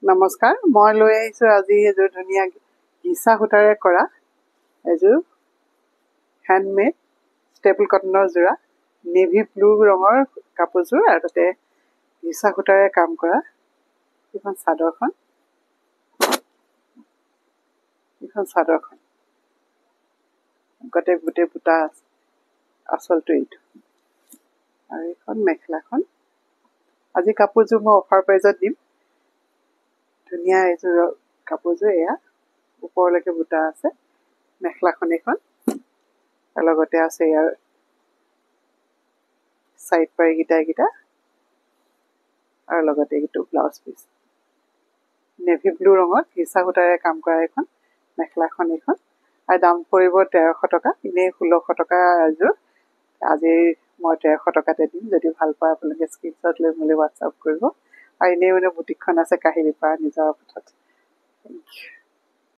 নমস্কাৰ, মই লৈ আহিছোঁ আজি এযোৰ ধুনীয়া ঘিচা সূতাৰে কৰা এযোৰ হেণ্ডমেড ষ্টেপল কটনৰ যোৰা, নেভি ব্লু ৰঙৰ কাপোৰযোৰ আৰু তাতে ঘিচা সূতাৰে কাম কৰা এইখন চাদৰখন গোটেই বুটা আছে, আচলটো এইটো। আৰু এইখন মেখেলাখন। আজি কাপোৰযোৰ মই অফাৰ প্ৰাইজত দিম। ধুনীয়া এইযোৰ কাপোৰযোৰ, এয়া ওপৰলৈকে বুটা আছে, মেখেলাখন এইখন, আৰু লগতে আছে ইয়াৰ চাইড পাৰিকেইটা আৰু লগতে এইটো ব্লাউজ পিচ। নেভি ব্লু ৰঙত ঘিচা সূতাৰে কাম কৰা এইখন মেখেলাখন এইখন, আৰু দাম পৰিব 1300 টকা, এনেই 1600 টকা এযোৰ। আজি মই 1300 টকাতে দিম। যদি ভাল পায় আপোনালোকে স্ক্ৰীনশ্বট লৈ মোলৈ হোৱাটছআপ কৰিব। আৰু এনেই বুটিকখন আছে কাহিলীপাৰা নিজৰ পথত।